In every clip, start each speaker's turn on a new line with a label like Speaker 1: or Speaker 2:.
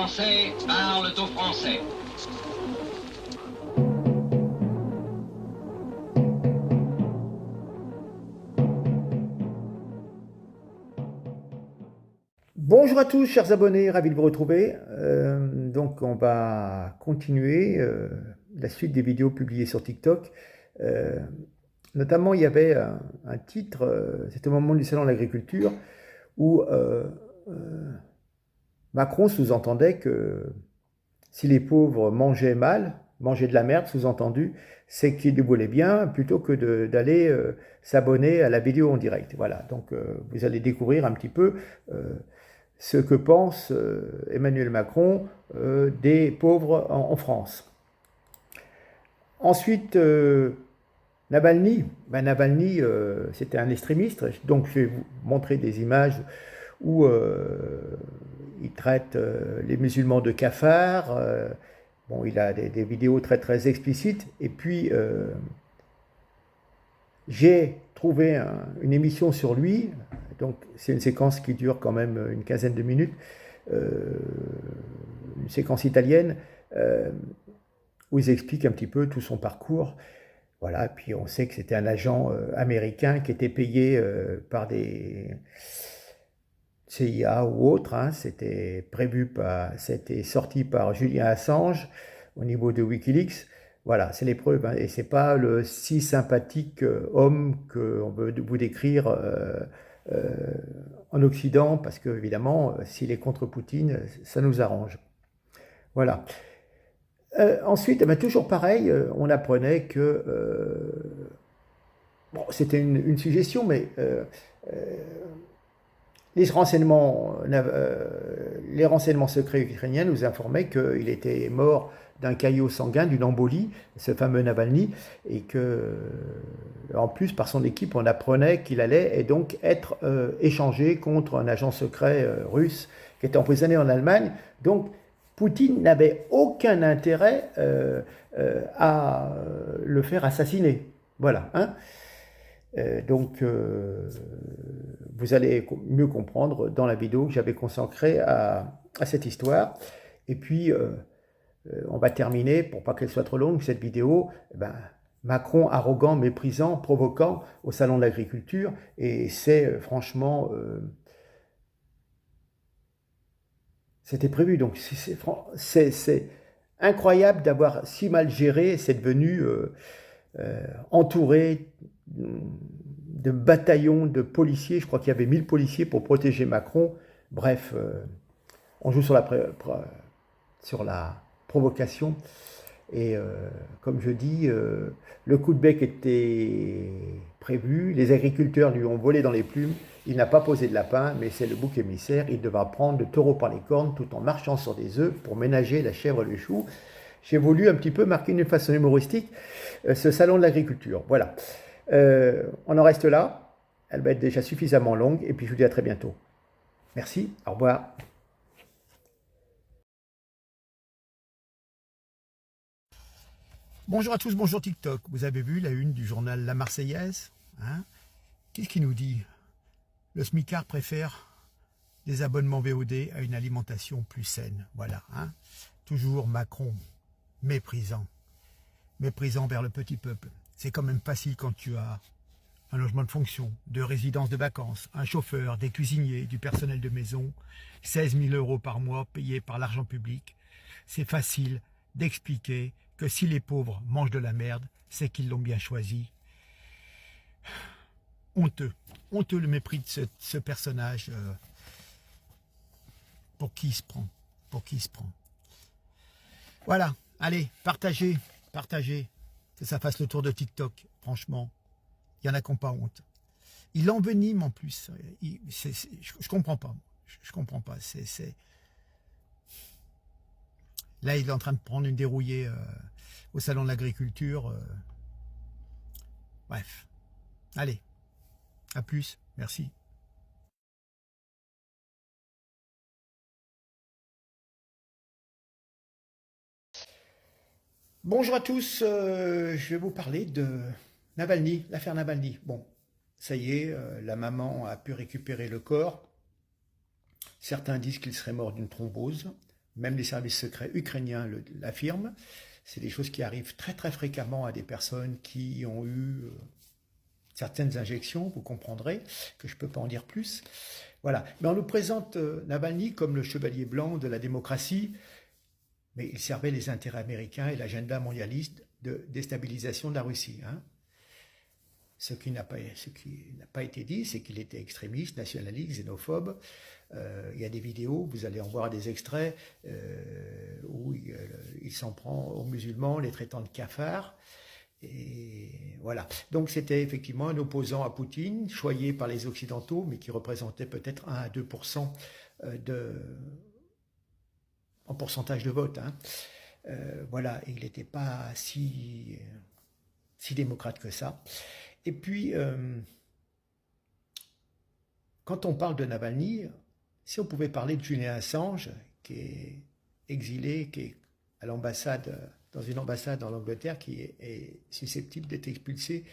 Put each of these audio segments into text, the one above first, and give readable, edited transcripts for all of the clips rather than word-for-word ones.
Speaker 1: Français parlent aux Français.
Speaker 2: Bonjour à tous, chers abonnés, ravi de vous retrouver. Donc, on va continuer la suite des vidéos publiées sur TikTok. Notamment, il y avait un titre, c'était au moment du salon de l'agriculture, où Macron sous-entendait que si les pauvres mangeaient mal, mangeaient de la merde, sous-entendu, c'est qu'ils voulaient bien, plutôt que d'aller s'abonner à la vidéo en direct. Voilà, donc vous allez découvrir un petit peu ce que pense Emmanuel Macron des pauvres en France. Ensuite, Navalny, Navalny c'était un extrémiste, donc je vais vous montrer des images où il traite les musulmans de cafards. Bon, il a des vidéos très très explicites. Et puis, j'ai trouvé une émission sur lui. Donc, c'est une séquence qui dure quand même une quinzaine de minutes. Une séquence italienne où ils expliquent un petit peu tout son parcours. Voilà, puis on sait que c'était un agent américain qui était payé par des CIA ou autres. Hein. C'était c'était sorti par Julian Assange au niveau de Wikileaks. Voilà, c'est les preuves. Hein. Et c'est pas le si sympathique homme qu'on veut vous décrire euh, en Occident, parce que évidemment, s'il est contre Poutine, ça nous arrange. Voilà. Ensuite, toujours pareil, on apprenait que, bon, c'était une suggestion, mais les renseignements secrets ukrainiens nous informaient qu'il était mort d'un caillot sanguin, d'une embolie, ce fameux Navalny, et que, en plus, par son équipe, on apprenait qu'il allait et donc être échangé contre un agent secret russe qui était emprisonné en Allemagne. Donc, Poutine n'avait aucun intérêt à le faire assassiner. Voilà. Hein. Donc, vous allez mieux comprendre dans la vidéo que j'avais consacrée à cette histoire. Et puis, on va terminer, pour pas qu'elle soit trop longue, cette vidéo, Macron arrogant, méprisant, provoquant au salon de l'agriculture. Et c'est franchement... c'était prévu, donc c'est incroyable d'avoir si mal géré cette venue entourée de bataillons de policiers. Je crois qu'il y avait 1000 policiers pour protéger Macron. Bref, on joue sur la provocation. Et comme je dis, le coup de bec était prévu. Les agriculteurs lui ont volé dans les plumes. Il n'a pas posé de lapin, mais c'est le bouc émissaire. Il devra prendre le taureau par les cornes tout en marchant sur des œufs pour ménager la chèvre et le chou. J'ai voulu un petit peu marquer d'une façon humoristique ce salon de l'agriculture. Voilà. On en reste là. Elle va être déjà suffisamment longue. Et puis je vous dis à très bientôt. Merci. Au revoir. Bonjour à tous, bonjour TikTok. Vous avez vu la une du journal La Marseillaise, hein? Qu'est-ce qu'il nous dit? Le smicard préfère des abonnements VOD à une alimentation plus saine. Voilà. Hein? Toujours Macron, méprisant. Méprisant vers le petit peuple. C'est quand même facile quand tu as un logement de fonction, de résidence de vacances, un chauffeur, des cuisiniers, du personnel de maison, 16 000 € par mois payés par l'argent public. C'est facile d'expliquer que si les pauvres mangent de la merde, c'est qu'ils l'ont bien choisi. Honteux. Honteux le mépris de ce personnage. Pour qui il se prend? Pour qui il se prend? Voilà. Allez, partagez. Partagez. Que ça fasse le tour de TikTok. Franchement, il y en a qui n'ont pas honte. Il envenime en plus. Je comprends pas. Je comprends pas. Là, il est en train de prendre une dérouillée au salon de l'agriculture. Bref. Allez. À plus. Merci. Bonjour à tous. Je vais vous parler de Navalny, l'affaire Navalny. Bon, ça y est, la maman a pu récupérer le corps. Certains disent qu'il serait mort d'une thrombose. même les services secrets ukrainiens l'affirment. C'est des choses qui arrivent très très fréquemment à des personnes qui ont eu certaines injections, vous comprendrez que je ne peux pas en dire plus. Voilà. Mais on nous présente Navalny comme le chevalier blanc de la démocratie, mais il servait les intérêts américains et l'agenda mondialiste de déstabilisation de la Russie. Hein. Ce qui n'a pas été dit, c'est qu'il était extrémiste, nationaliste, xénophobe. Il y a des vidéos, vous allez en voir des extraits, où il s'en prend aux musulmans, les traitant de cafards. Et voilà. Donc c'était effectivement un opposant à Poutine, choyé par les Occidentaux, mais qui représentait peut-être 1 à 2% en pourcentage de vote. Hein. Voilà, il n'était pas si démocrate que ça. Et puis, quand on parle de Navalny, si on pouvait parler de Julian Assange, qui est exilé, qui est à l'ambassade, dans une ambassade en Angleterre, qui est susceptible d'être expulsé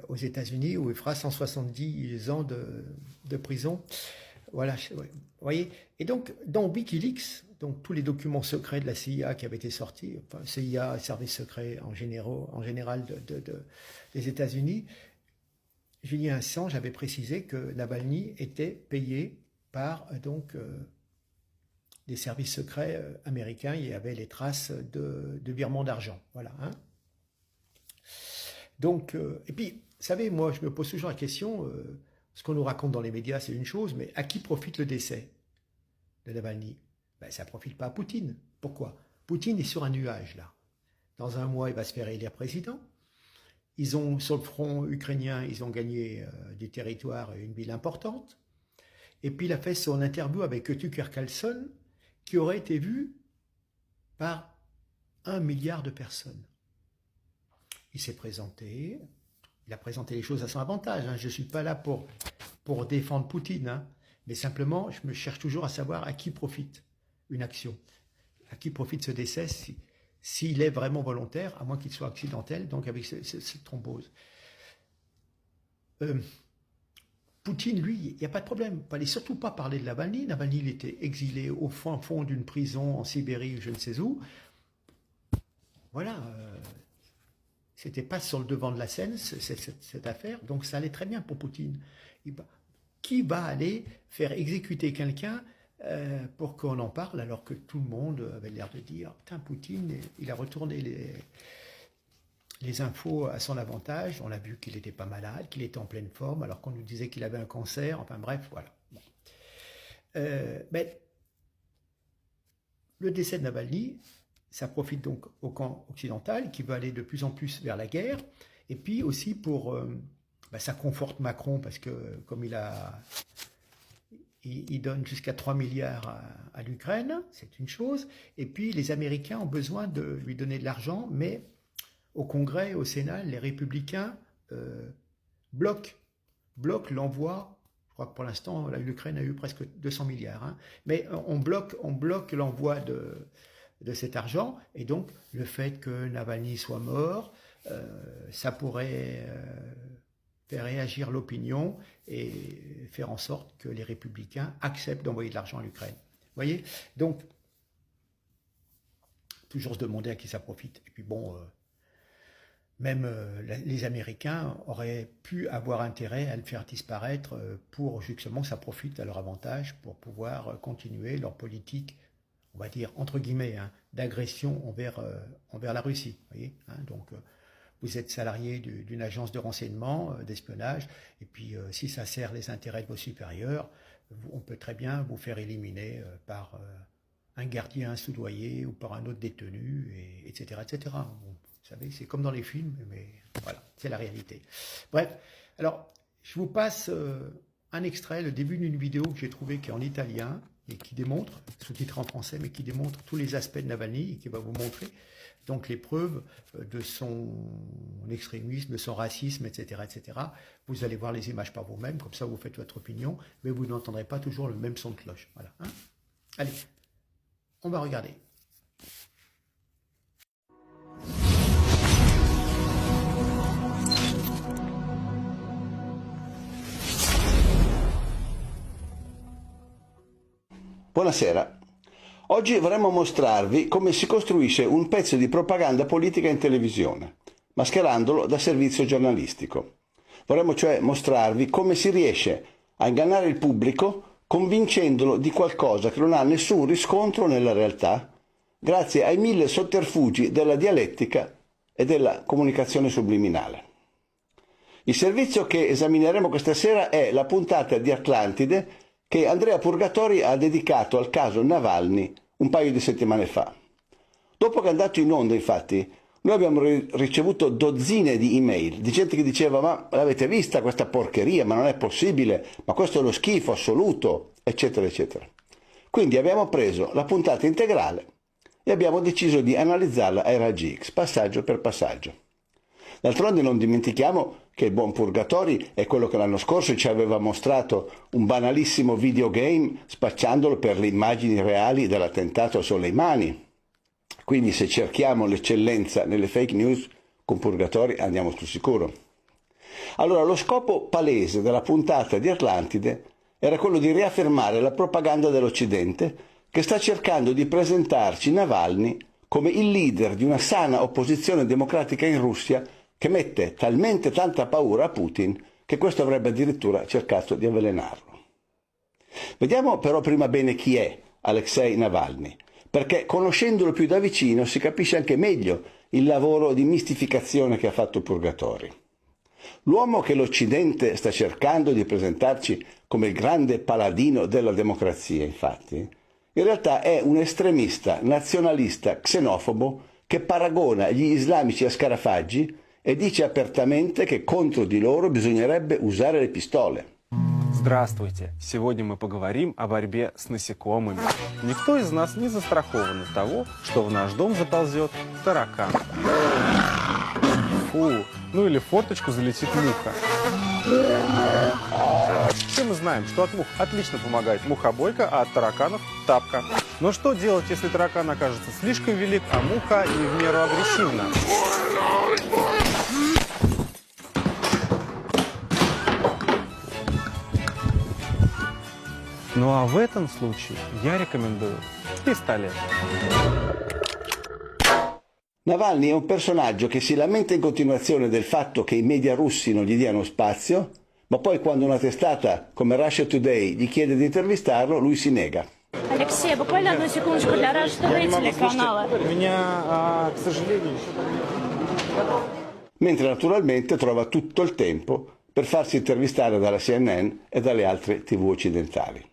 Speaker 2: aux États-Unis, où il fera 170 ans de prison. Voilà, ouais. Vous voyez. Et donc, dans Wikileaks, donc tous les documents secrets de la CIA qui avaient été sortis, enfin CIA, service secret en général des États-Unis, Julian Assange avait précisé que Navalny était payé par des services secrets américains. Il y avait les traces de virements d'argent. Voilà. Hein. Donc, et puis, vous savez, moi, je me pose toujours la question. Ce qu'on nous raconte dans les médias, c'est une chose, mais à qui profite le décès de Navalny? Ben, ça ne profite pas à Poutine. Pourquoi? Poutine est sur un nuage, là. Dans un mois, il va se faire élire président. Sur le front ukrainien, ils ont gagné des territoires et une ville importante. Et puis, il a fait son interview avec Tucker Carlson, qui aurait été vu par 1 milliard de personnes. Il s'est présenté... Il a présenté les choses à son avantage. Hein. Je ne suis pas là pour défendre Poutine, hein. Mais simplement, je me cherche toujours à savoir à qui profite une action, à qui profite ce décès, s'il est vraiment volontaire, à moins qu'il soit accidentel, donc avec cette thrombose. Poutine, lui, il n'y a pas de problème. Il ne fallait surtout pas parler de Navalny. Navalny, il était exilé au fond d'une prison en Sibérie, je ne sais où. Voilà. C'était pas sur le devant de la scène, cette affaire, donc ça allait très bien pour Poutine. Qui va aller faire exécuter quelqu'un pour qu'on en parle, alors que tout le monde avait l'air de dire « Putain, Poutine, il a retourné les infos à son avantage, on a vu qu'il n'était pas malade, qu'il était en pleine forme, alors qu'on nous disait qu'il avait un cancer, enfin bref, voilà. Bon. Mais le décès de Navalny, ça profite donc au camp occidental qui veut aller de plus en plus vers la guerre, et puis aussi ça conforte Macron parce que comme il donne jusqu'à 3 milliards à l'Ukraine, c'est une chose, et puis les Américains ont besoin de lui donner de l'argent, mais au Congrès, au Sénat, les républicains bloquent l'envoi. Je crois que pour l'instant, l'Ukraine a eu presque 200 milliards, hein, mais on bloque l'envoi de cet argent, et donc le fait que Navalny soit mort, ça pourrait faire réagir l'opinion et faire en sorte que les républicains acceptent d'envoyer de l'argent à l'Ukraine. Vous voyez? Donc, toujours se demander à qui ça profite. Et puis bon, même les Américains auraient pu avoir intérêt à le faire disparaître pour justement que ça profite à leur avantage pour pouvoir continuer leur politique, on va dire, entre guillemets, hein, d'agression envers la Russie. Vous voyez, hein, donc, vous êtes salarié d'une agence de renseignement, d'espionnage, et puis si ça sert les intérêts de vos supérieurs, on peut très bien vous faire éliminer par un gardien soudoyé ou par un autre détenu, etc. etc. Bon, vous savez, c'est comme dans les films, mais voilà, c'est la réalité. Bref, alors, je vous passe un extrait, le début d'une vidéo que j'ai trouvée qui est en italien, et qui démontre, sous-titré en français, mais qui démontre tous les aspects de Navalny, et qui va vous montrer donc les preuves de son extrémisme, de son racisme, etc., etc. Vous allez voir les images par vous-même, comme ça vous faites votre opinion, mais vous n'entendrez pas toujours le même son de cloche. Voilà. Hein. Allez, on va regarder.
Speaker 3: Buonasera. Oggi vorremmo mostrarvi come si costruisce un pezzo di propaganda politica in televisione, mascherandolo da servizio giornalistico. Vorremmo cioè mostrarvi come si riesce a ingannare il pubblico convincendolo di qualcosa che non ha nessun riscontro nella realtà, grazie ai 1000 sotterfugi della dialettica e della comunicazione subliminale. Il servizio che esamineremo questa sera è la puntata di Atlantide che Andrea Purgatori ha dedicato al caso Navalny un paio di settimane fa. Dopo che è andato in onda, infatti, noi abbiamo ricevuto dozzine di email di gente che diceva ma l'avete vista questa porcheria, ma non è possibile, ma questo è uno schifo assoluto, eccetera, eccetera. Quindi abbiamo preso la puntata integrale e abbiamo deciso di analizzarla ai raggi X, passaggio per passaggio. D'altronde non dimentichiamo che il buon Purgatori è quello che l'anno scorso ci aveva mostrato un banalissimo videogame spacciandolo per le immagini reali dell'attentato a Soleimani. Quindi se cerchiamo l'eccellenza nelle fake news, con Purgatori andiamo sul sicuro. Allora, lo scopo palese della puntata di Atlantide era quello di riaffermare la propaganda dell'Occidente che sta cercando di presentarci Navalny come il leader di una sana opposizione democratica in Russia che mette talmente tanta paura a Putin che questo avrebbe addirittura cercato di avvelenarlo. Vediamo però prima bene chi è Alexei Navalny, perché conoscendolo più da vicino si capisce anche meglio il lavoro di mistificazione che ha fatto Purgatori. L'uomo che l'Occidente sta cercando di presentarci come il grande paladino della democrazia, infatti, in realtà è un estremista nazionalista xenofobo che paragona gli islamici a scarafaggi e dice apertamente che contro di loro bisognerebbe usare le pistole.
Speaker 4: Здравствуйте! Сегодня мы поговорим о борьбе с насекомыми. Никто из нас не застрахован от того, что в наш дом заползет таракан. Фу, ну или в форточку залетит муха. Все мы знаем, что от мух отлично помогает мухобойка, а от тараканов – тапка. Но что делать, если таракан окажется слишком велик, а муха не в меру агрессивна? Ну а в этом случае я ricomendo pistolet.
Speaker 3: Navalny è un personaggio che si lamenta in continuazione del fatto che i media russi non gli diano spazio, ma poi quando una testata come Russia Today gli chiede di intervistarlo, lui si nega.
Speaker 5: Алексей, буквально одну секундочку для Russia Today телеканала.
Speaker 4: Меня, к сожалению...
Speaker 3: Mentre naturalmente trova tutto il tempo per farsi intervistare dalla CNN e dalle altre TV occidentali.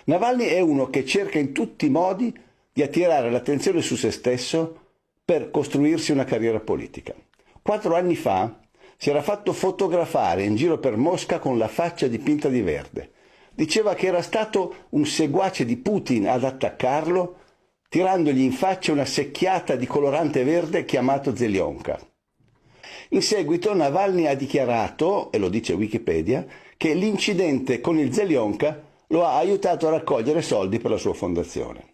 Speaker 3: Navalny è uno che cerca in tutti i modi di attirare l'attenzione su se stesso per costruirsi una carriera politica. 4 anni fa si era fatto fotografare in giro per Mosca con la faccia dipinta di verde. Diceva che era stato un seguace di Putin ad attaccarlo, tirandogli in faccia una secchiata di colorante verde chiamato Zelionka. In seguito Navalny ha dichiarato, e lo dice Wikipedia, che l'incidente con il Zelionka lo ha aiutato a raccogliere soldi per la sua fondazione.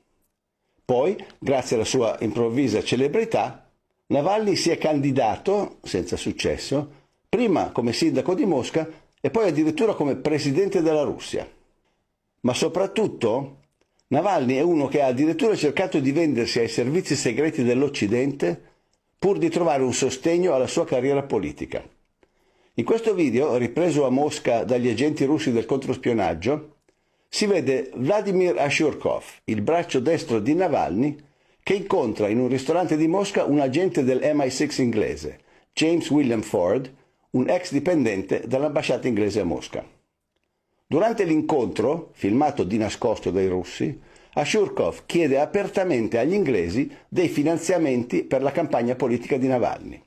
Speaker 3: Poi, grazie alla sua improvvisa celebrità, Navalny si è candidato, senza successo, prima come sindaco di Mosca e poi addirittura come presidente della Russia. Ma soprattutto, Navalny è uno che ha addirittura cercato di vendersi ai servizi segreti dell'Occidente pur di trovare un sostegno alla sua carriera politica. In questo video, ripreso a Mosca dagli agenti russi del controspionaggio, si vede Vladimir Ashurkov, il braccio destro di Navalny, che incontra in un ristorante di Mosca un agente del MI6 inglese, James William Ford, un ex dipendente dall'ambasciata inglese a Mosca. Durante l'incontro, filmato di nascosto dai russi, Ashurkov chiede apertamente agli inglesi dei finanziamenti per la campagna politica di Navalny.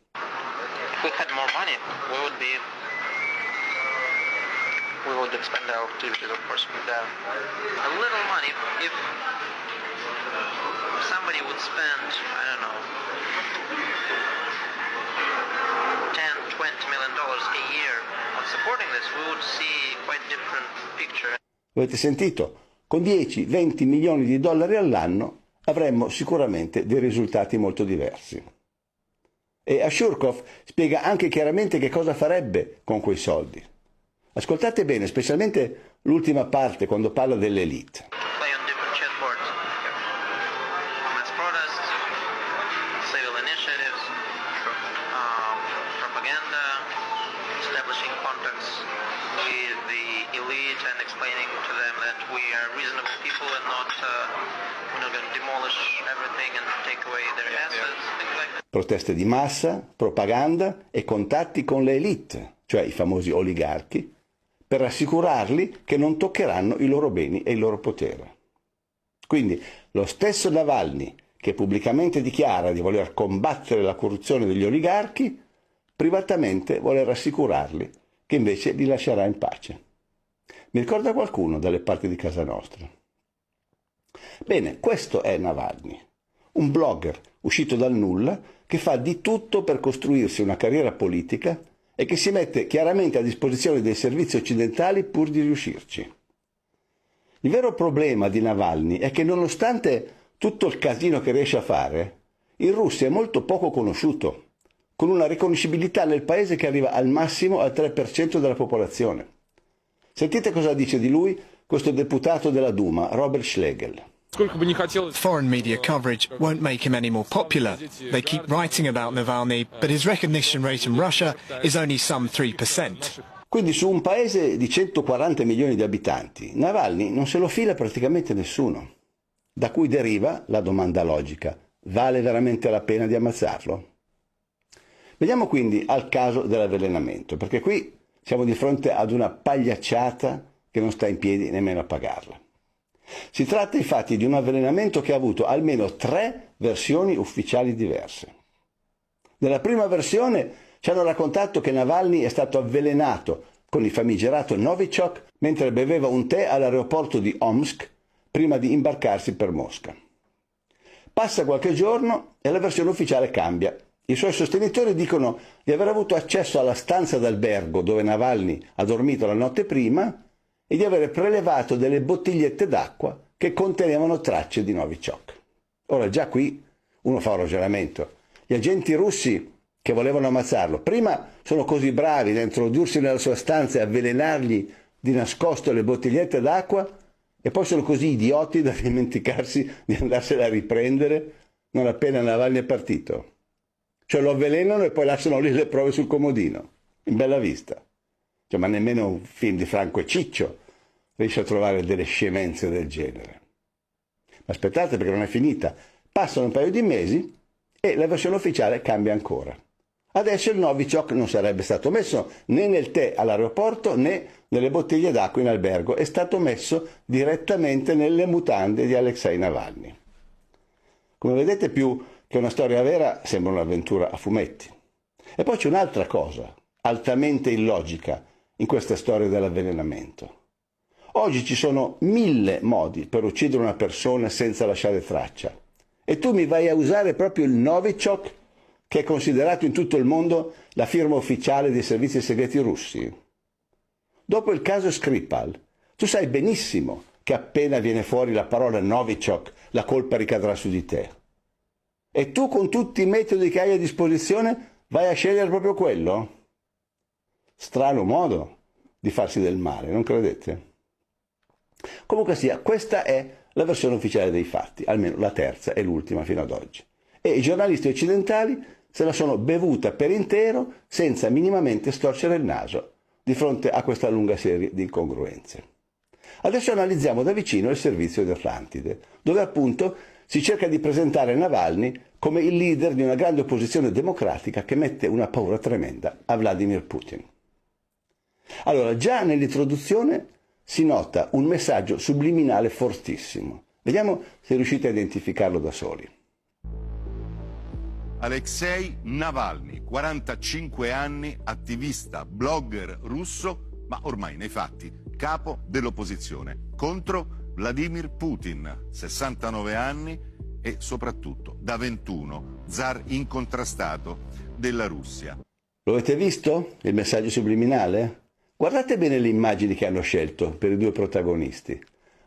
Speaker 6: We would expand our activities, of course, with a little money. If somebody would spend, I don't know, $10–20 million a year on supporting this, we would see quite different picture.
Speaker 3: Avete sentito? Con 10–20 milioni di dollari all'anno avremmo sicuramente dei risultati molto diversi. E Ashurkov spiega anche chiaramente che cosa farebbe con quei soldi. Ascoltate bene, specialmente l'ultima parte quando parla dell'elite.
Speaker 6: Play on different chatboards. establishing contacts with the elite and explaining to them that we are reasonable people and not we're not going to demolish everything and take away their assets, things like that.
Speaker 3: Proteste di massa, propaganda e contatti con le elite, cioè i famosi oligarchi, per rassicurarli che non toccheranno i loro beni e il loro potere. Quindi lo stesso Navalny, che pubblicamente dichiara di voler combattere la corruzione degli oligarchi, privatamente vuole rassicurarli che invece li lascerà in pace. Mi ricorda qualcuno dalle parti di casa nostra? Bene, questo è Navalny, un blogger uscito dal nulla che fa di tutto per costruirsi una carriera politica e che si mette chiaramente a disposizione dei servizi occidentali pur di riuscirci. Il vero problema di Navalny è che nonostante tutto il casino che riesce a fare, in Russia è molto poco conosciuto, con una riconoscibilità nel paese che arriva al massimo al 3% della popolazione. Sentite cosa dice di lui questo deputato della Duma, Robert Schlegel.
Speaker 7: Foreign media coverage won't make him any more popular. They keep writing about Navalny, but his recognition rate in Russia is only some 3%.
Speaker 3: Quindi su un paese di 140 milioni di abitanti, Navalny non se lo fila praticamente nessuno. Da cui deriva la domanda logica: vale veramente la pena di ammazzarlo? Veniamo quindi al caso dell'avvelenamento, perché qui siamo di fronte ad una pagliacciata che non sta in piedi nemmeno a pagarla. Si tratta infatti di un avvelenamento che ha avuto almeno 3 versioni ufficiali diverse. Nella prima versione ci hanno raccontato che Navalny è stato avvelenato con il famigerato Novichok mentre beveva un tè all'aeroporto di Omsk prima di imbarcarsi per Mosca. Passa qualche giorno e la versione ufficiale cambia. I suoi sostenitori dicono di aver avuto accesso alla stanza d'albergo dove Navalny ha dormito la notte prima e di avere prelevato delle bottigliette d'acqua che contenevano tracce di Novichok. Ora già qui uno fa un ragionamento. Gli agenti russi che volevano ammazzarlo prima sono così bravi da introdursi nella sua stanza e avvelenargli di nascosto le bottigliette d'acqua e poi sono così idioti da dimenticarsi di andarsela a riprendere non appena Navalny è partito. Cioè lo avvelenano e poi lasciano lì le prove sul comodino, in bella vista. Cioè, ma nemmeno un film di Franco e Ciccio riesce a trovare delle scemenze del genere. Ma aspettate, perché non è finita. Passano un paio di mesi e la versione ufficiale cambia ancora. Adesso il Novichok non sarebbe stato messo né nel tè all'aeroporto né nelle bottiglie d'acqua in albergo, è stato messo direttamente nelle mutande di Alexei Navalny. Come vedete, più che una storia vera sembra un'avventura a fumetti. E poi c'è un'altra cosa, altamente illogica, in questa storia dell'avvelenamento. Oggi ci sono 1000 modi per uccidere una persona senza lasciare traccia. E tu mi vai a usare proprio il Novichok, che è considerato in tutto il mondo la firma ufficiale dei servizi segreti russi. Dopo il caso Skripal, tu sai benissimo che appena viene fuori la parola Novichok, la colpa ricadrà su di te. E tu con tutti i metodi che hai a disposizione vai a scegliere proprio quello? Strano modo di farsi del male, non credete? Comunque sia, questa è la versione ufficiale dei fatti, almeno la terza e l'ultima fino ad oggi. E i giornalisti occidentali se la sono bevuta per intero senza minimamente storcere il naso di fronte a questa lunga serie di incongruenze. Adesso analizziamo da vicino il servizio di Atlantide, dove appunto si cerca di presentare Navalny come il leader di una grande opposizione democratica che mette una paura tremenda a Vladimir Putin. Allora, già nell'introduzione si nota un messaggio subliminale fortissimo. Vediamo se riuscite a identificarlo da soli.
Speaker 8: Alexei Navalny, 45 anni, attivista, blogger russo, ma ormai nei fatti capo dell'opposizione, contro Vladimir Putin, 69 anni e soprattutto da 21, zar incontrastato della Russia.
Speaker 3: Lo avete visto, il messaggio subliminale? Guardate bene le immagini che hanno scelto per i due protagonisti.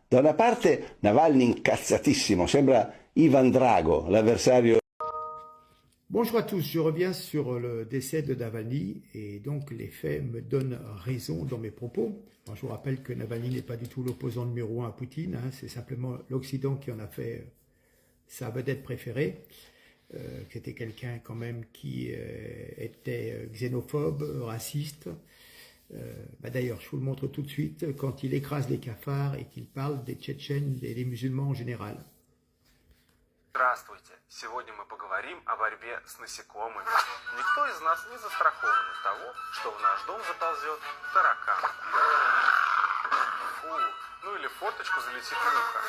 Speaker 3: Da una parte Navalny incazzatissimo, sembra Ivan Drago, l'avversario.
Speaker 2: Bonjour à tous, je reviens sur le décès de Navalny et donc les faits me donnent raison dans mes propos. Alors, je vous rappelle que Navalny n'est pas du tout l'opposant numéro 1 à Poutine, hein, c'est simplement l'Occident qui en a fait sa vedette préférée, qui était quelqu'un quand même qui était xénophobe, raciste, D'ailleurs, je vous le montre tout de suite, quand il écrase les cafards et qu'il parle des Tchétchènes et des musulmans en général.
Speaker 4: Здравствуйте! Сегодня мы поговорим о борьбе с насекомыми. Никто из нас не застрахован от того, что в наш дом заползет таракан. Фу, ну или в форточку залетит муха.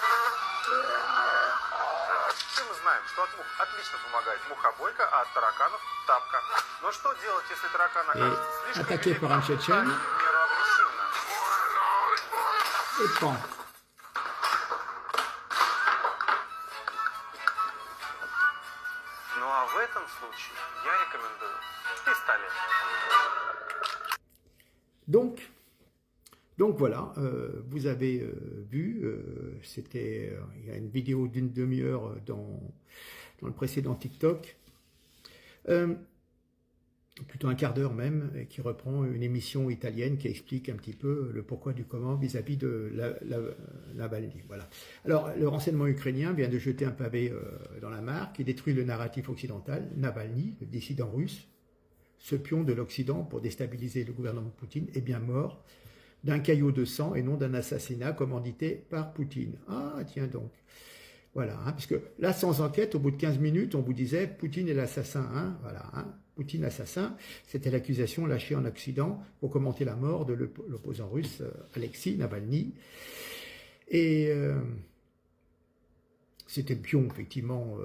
Speaker 4: Все мы знаем, что от мух отлично помогает мухобойка, а от тараканов тапка. Но что делать, если таракан окажется слишком велик, а в меру агрессивно?
Speaker 2: Et pan.
Speaker 4: Ну а в этом случае я рекомендую пистолет.
Speaker 2: Donc voilà, vous avez vu, c'était il y a une vidéo d'une demi-heure dans le précédent TikTok, plutôt un quart d'heure même, qui reprend une émission italienne qui explique un petit peu le pourquoi du comment vis-à-vis de Navalny. Voilà. Alors, le renseignement ukrainien vient de jeter un pavé dans la mare qui détruit le narratif occidental. Navalny, le dissident russe, ce pion de l'Occident pour déstabiliser le gouvernement de Poutine, est bien mort d'un caillot de sang et non d'un assassinat commandité par Poutine. Ah, tiens donc. Voilà, parce que là, sans enquête, au bout de 15 minutes, on vous disait Poutine est l'assassin. Voilà, Poutine assassin, c'était l'accusation lâchée en Occident pour commenter la mort de l'opposant russe Alexis Navalny. Et c'était le pion, effectivement,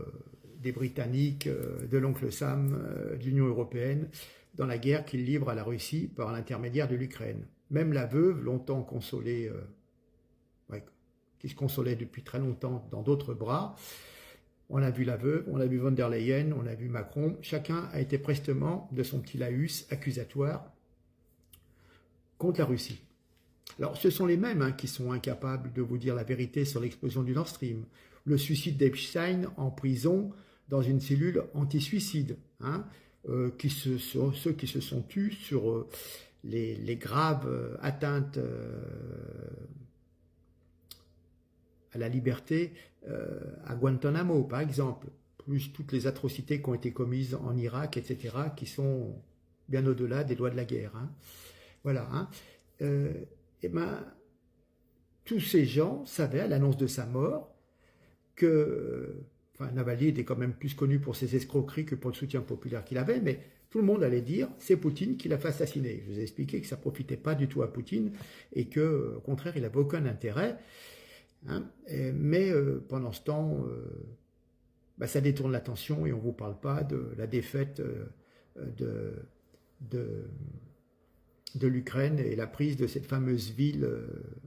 Speaker 2: des Britanniques, de l'oncle Sam, de l'Union européenne, dans la guerre qu'ils livrent à la Russie par l'intermédiaire de l'Ukraine. Même la veuve, longtemps consolée, qui se consolait depuis très longtemps dans d'autres bras, on a vu la veuve, on a vu von der Leyen, on a vu Macron, chacun a été prestement de son petit laïus accusatoire contre la Russie. Alors ce sont les mêmes qui sont incapables de vous dire la vérité sur l'explosion du Nord Stream, le suicide d'Epstein en prison dans une cellule anti-suicide, ceux qui se sont tus sur les graves atteintes à la liberté à Guantanamo, par exemple, plus toutes les atrocités qui ont été commises en Irak, etc., qui sont bien au-delà des lois de la guerre. Voilà. Tous ces gens savaient, à l'annonce de sa mort, que Navalny était quand même plus connu pour ses escroqueries que pour le soutien populaire qu'il avait, mais tout le monde allait dire c'est Poutine qui l'a fait assassiner. Je vous ai expliqué que ça ne profitait pas du tout à Poutine et que, au contraire, il n'avait aucun intérêt. Mais pendant ce temps, ça détourne l'attention et on ne vous parle pas de la défaite de l'Ukraine et la prise de cette fameuse ville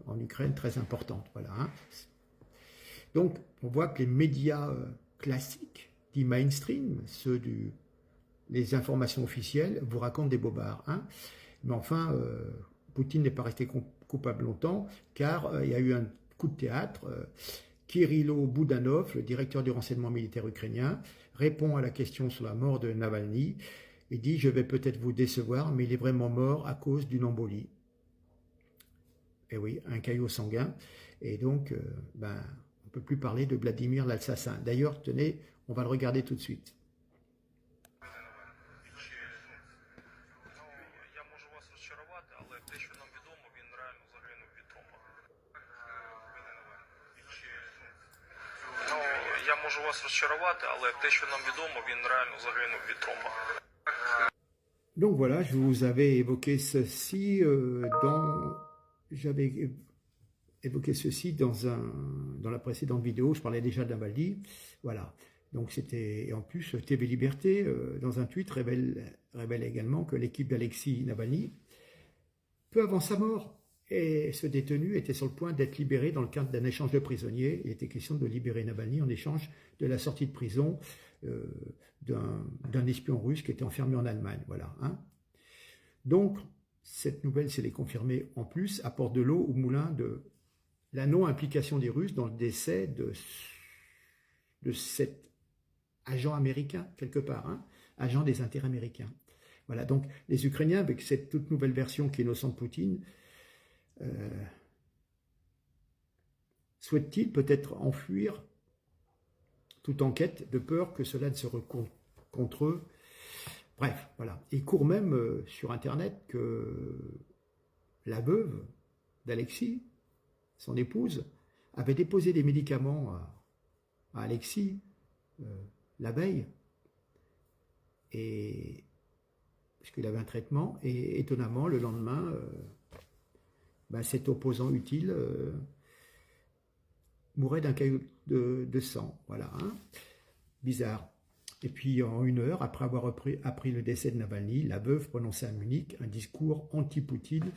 Speaker 2: en Ukraine très importante. Voilà. Donc, on voit que les médias classiques, dits mainstream, les informations officielles, vous racontent des bobards. Mais enfin, Poutine n'est pas resté coupable longtemps, car il y a eu un coup de théâtre. Kirilo Boudanov, le directeur du renseignement militaire ukrainien, répond à la question sur la mort de Navalny et dit « Je vais peut-être vous décevoir, mais il est vraiment mort à cause d'une embolie. » Et oui, un caillot sanguin. Et donc, on ne peut plus parler de Vladimir l'assassin. D'ailleurs, tenez, on va le regarder tout de suite.
Speaker 4: Я можу вас розчарувати, але те, що нам відомо, він реально загинув від тромба.
Speaker 2: Donc voilà, je vous avais évoqué ceci j'avais évoqué ceci dans la précédente vidéo, je parlais déjà de Navalny, voilà. Donc c'était, et en plus, TV Liberté, dans un tweet, révèle également que l'équipe d'Alexis Navalny, peu avant sa mort, et ce détenu était sur le point d'être libéré dans le cadre d'un échange de prisonniers. Il était question de libérer Navalny en échange de la sortie de prison d'un espion russe qui était enfermé en Allemagne. Voilà. Donc, cette nouvelle, c'est les confirmer en plus, apporte de l'eau au moulin de la non-implication des Russes dans le décès de cet agent américain, quelque part, agent des intérêts américains. Voilà, donc les Ukrainiens, avec cette toute nouvelle version qui est innocente Poutine, souhaitent-ils peut-être enfuir toute enquête de peur que cela ne se retourne contre eux. Bref, voilà. Il court même sur Internet que la veuve d'Alexis, son épouse, avait déposé des médicaments à Alexis la veille, et puisqu'il avait un traitement, et étonnamment, le lendemain, cet opposant utile mourait d'un caillot de sang. Voilà, hein. Bizarre. Et puis, en 1 heure, après avoir appris le décès de Navalny, la veuve prononçait à Munich un discours anti-Poutine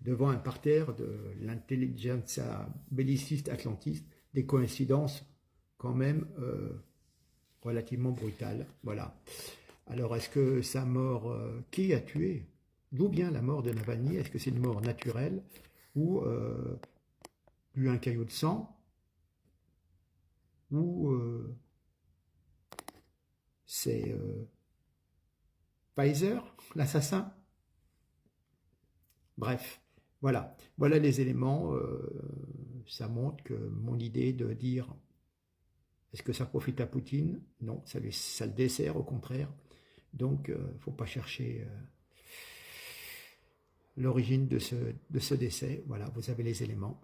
Speaker 2: devant un parterre de l'intelligentsia belliciste atlantiste, des coïncidences quand même relativement brutales. Voilà. Alors, est-ce que sa mort, qui a tué? D'où vient la mort de Navalny? Est-ce que c'est une mort naturelle ou lui un caillot de sang? Ou c'est Pfizer, l'assassin? Bref, voilà. Voilà les éléments. Ça montre que mon idée de dire est-ce que ça profite à Poutine? Non, ça le dessert, au contraire. Donc, il ne faut pas chercher l'origine de ce décès. Voilà, vous avez les éléments.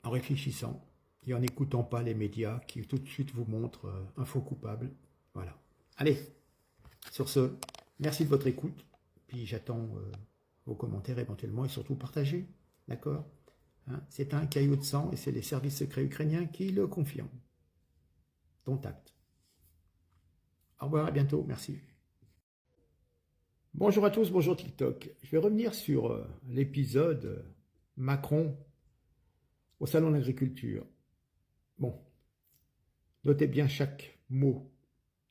Speaker 2: En réfléchissant et en n'écoutant pas les médias qui tout de suite vous montrent un faux coupable. Voilà. Allez, sur ce, merci de votre écoute. Puis j'attends vos commentaires éventuellement et surtout partagez. D'accord, hein, c'est un caillot de sang et c'est les services secrets ukrainiens qui le confirment. Dont acte. Au revoir, à bientôt, merci. Bonjour à tous, bonjour TikTok. Je vais revenir sur l'épisode Macron au Salon de l'Agriculture. Bon, notez bien chaque mot.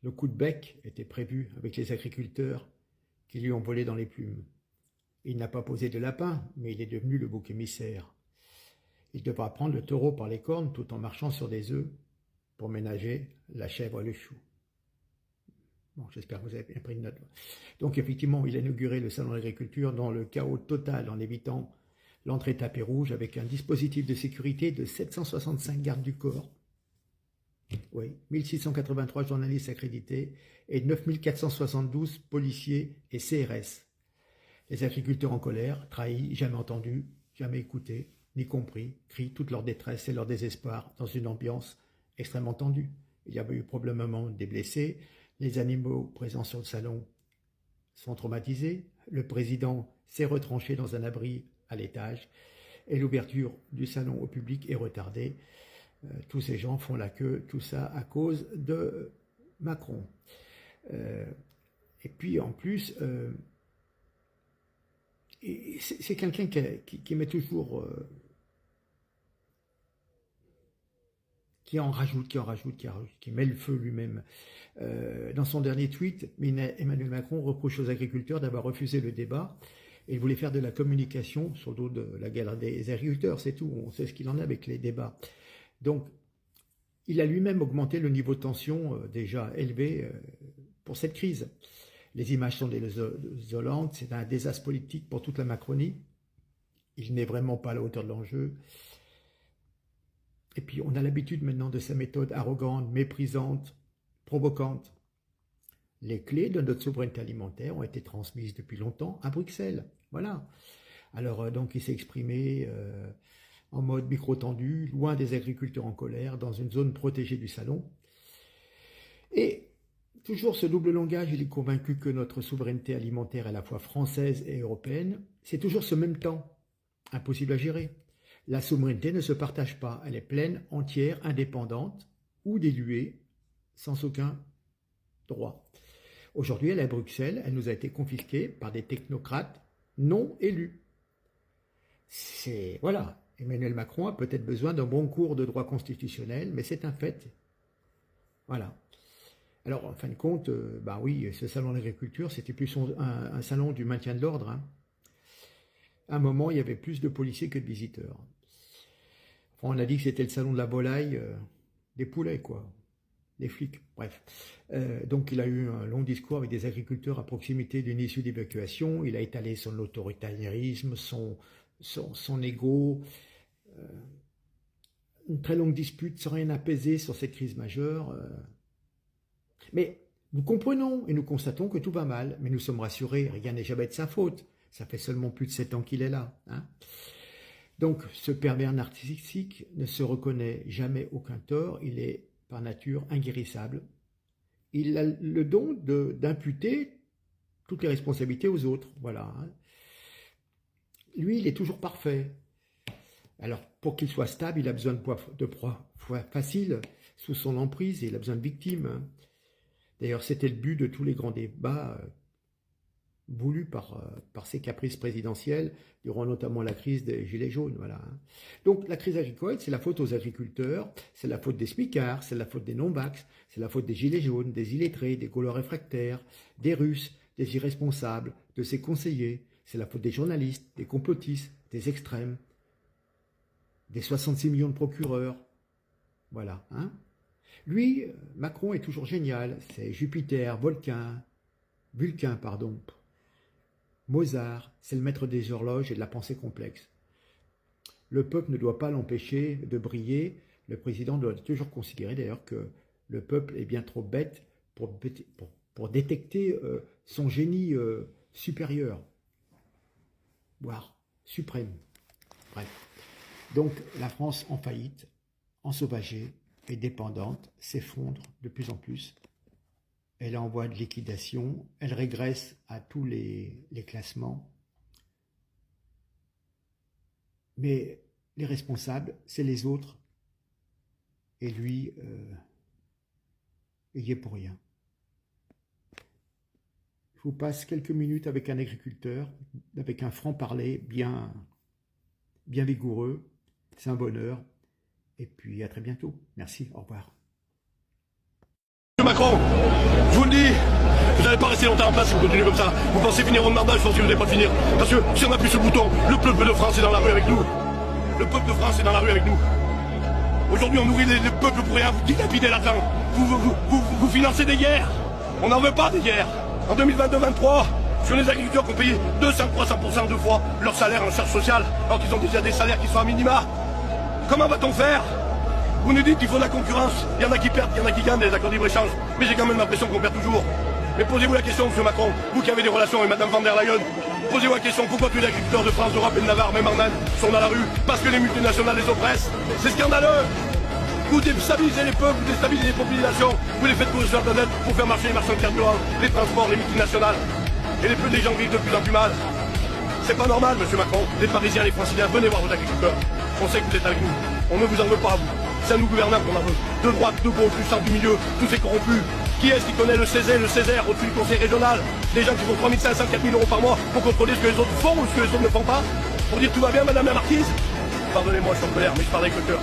Speaker 2: Le coup de bec était prévu avec les agriculteurs qui lui ont volé dans les plumes. Il n'a pas posé de lapin, mais il est devenu le bouc émissaire. Il devra prendre le taureau par les cornes tout en marchant sur des œufs pour ménager la chèvre et le chou. Bon, j'espère que vous avez bien pris une note. Donc effectivement, il a inauguré le Salon de l'Agriculture dans le chaos total en évitant l'entrée tapis rouge avec un dispositif de sécurité de 765 gardes du corps. Oui, 1683 journalistes accrédités et 9472 policiers et CRS. Les agriculteurs en colère, trahis, jamais entendus, jamais écoutés, ni compris, crient toute leur détresse et leur désespoir dans une ambiance extrêmement tendue. Il y avait eu probablement des blessés, les animaux présents sur le salon sont traumatisés, le président s'est retranché dans un abri à l'étage et l'ouverture du salon au public est retardée. Tous ces gens font la queue, tout ça à cause de Macron. Et puis en plus, c'est quelqu'un qui met toujours... qui en rajoute, qui met le feu lui-même. Dans son dernier tweet, Emmanuel Macron reproche aux agriculteurs d'avoir refusé le débat et il voulait faire de la communication sur le dos de la guerre des agriculteurs, c'est tout, on sait ce qu'il en a avec les débats. Donc, il a lui-même augmenté le niveau de tension déjà élevé pour cette crise. Les images sont désolantes, c'est un désastre politique pour toute la Macronie. Il n'est vraiment pas à la hauteur de l'enjeu. Et puis, on a l'habitude maintenant de sa méthode arrogante, méprisante, provocante. Les clés de notre souveraineté alimentaire ont été transmises depuis longtemps à Bruxelles. Voilà. Alors, donc, il s'est exprimé en mode micro-tendu, loin des agriculteurs en colère, dans une zone protégée du salon. Et toujours ce double langage, il est convaincu que notre souveraineté alimentaire est à la fois française et européenne. C'est toujours ce même temps, impossible à gérer. La souveraineté ne se partage pas, elle est pleine, entière, indépendante ou diluée, sans aucun droit. Aujourd'hui, elle est à Bruxelles, elle nous a été confisquée par des technocrates non élus. Voilà, Emmanuel Macron a peut-être besoin d'un bon cours de droit constitutionnel, mais c'est un fait. Voilà. Alors, en fin de compte, oui, ce salon de l'agriculture, c'était plus un salon du maintien de l'ordre. Hein. À un moment, il y avait plus de policiers que de visiteurs. Enfin, on a dit que c'était le salon de la volaille, des poulets, quoi. Des flics, bref. Donc, il a eu un long discours avec des agriculteurs à proximité d'une issue d'évacuation. Il a étalé son autoritarisme, son ego. Une très longue dispute sans rien apaiser sur cette crise majeure. Mais nous comprenons et nous constatons que tout va mal. Mais nous sommes rassurés, rien n'est jamais de sa faute. Ça fait seulement plus de 7 ans qu'il est là. Hein. Donc, ce pervers narcissique ne se reconnaît jamais aucun tort. Il est par nature inguérissable. Il a le don d'imputer toutes les responsabilités aux autres. Voilà. Hein. Lui, il est toujours parfait. Alors, pour qu'il soit stable, il a besoin de proies faciles sous son emprise et il a besoin de victimes. Hein. D'ailleurs, c'était le but de tous les grands débats voulus par ces caprices présidentiels, durant notamment la crise des Gilets jaunes. Voilà. Donc la crise agricole, c'est la faute aux agriculteurs, c'est la faute des smicards, c'est la faute des non-vax, c'est la faute des Gilets jaunes, des illettrés, des Gaulois réfractaires, des Russes, des irresponsables, de ses conseillers, c'est la faute des journalistes, des complotistes, des extrêmes, des 66 millions de procureurs. Voilà. Hein. Lui, Macron est toujours génial, c'est Jupiter, Vulcain, pardon. Mozart, c'est le maître des horloges et de la pensée complexe. Le peuple ne doit pas l'empêcher de briller. Le président doit toujours considérer d'ailleurs que le peuple est bien trop bête pour détecter son génie supérieur, voire suprême. Bref. Donc la France en faillite, ensauvagée et dépendante, s'effondre de plus en plus. Elle est en voie de liquidation, elle régresse à tous les classements. Mais les responsables, c'est les autres. Et lui, il y est pour rien. Je vous passe quelques minutes avec un agriculteur, avec un franc-parler bien vigoureux. C'est un bonheur. Et puis à très bientôt. Merci, au revoir.
Speaker 9: Monsieur Macron, je vous le dis, vous n'allez pas rester longtemps en place si vous continuez comme ça. Vous pensez finir votre mandat, je pense que vous n'allez pas le finir. Parce que si on appuie sur le bouton, le peuple de France est dans la rue avec nous. Le peuple de France est dans la rue avec nous. Aujourd'hui, on nourrit les peuples pour rien, vous dilapidez l'argent. Vous financez des guerres. On n'en veut pas des guerres. En 2022-23, sur les agriculteurs qui ont payé 200-300% de fois leur salaire en charge sociale, alors qu'ils ont déjà des salaires qui sont à minima. Comment va-t-on faire? Vous nous dites qu'il faut de la concurrence. Il y en a qui perdent, il y en a qui gagnent des accords de libre-échange. Mais j'ai quand même l'impression qu'on perd toujours. Mais posez-vous la question, monsieur Macron, vous qui avez des relations avec madame van der Leyen, posez-vous la question, pourquoi tous les agriculteurs de France, d'Europe et de Navarre, même en Inde, sont dans la rue? Parce que les multinationales les oppressent. C'est scandaleux. Vous déstabilisez les peuples, vous déstabilisez les populations, vous les faites tous faire de la dette pour faire marcher les marchands de carburant, les transports, les multinationales. Et les gens vivent de plus en plus mal. C'est pas normal, monsieur Macron. Les Parisiens, les Franciliens, venez voir vos agriculteurs. On sait que vous êtes avec nous. On ne vous en veut pas, vous. C'est à nous gouvernants qu'on en veut. De droite, de gauche, du centre, du milieu, tous ces corrompus. Qui est-ce qui connaît le Césaire au-dessus du conseil régional? Des gens qui font 3 500, 4 000 euros par mois pour contrôler ce que les autres font ou ce que les autres ne font pas? Pour dire tout va bien, madame la marquise? Pardonnez-moi, je suis en colère, mais je parle avec le cœur.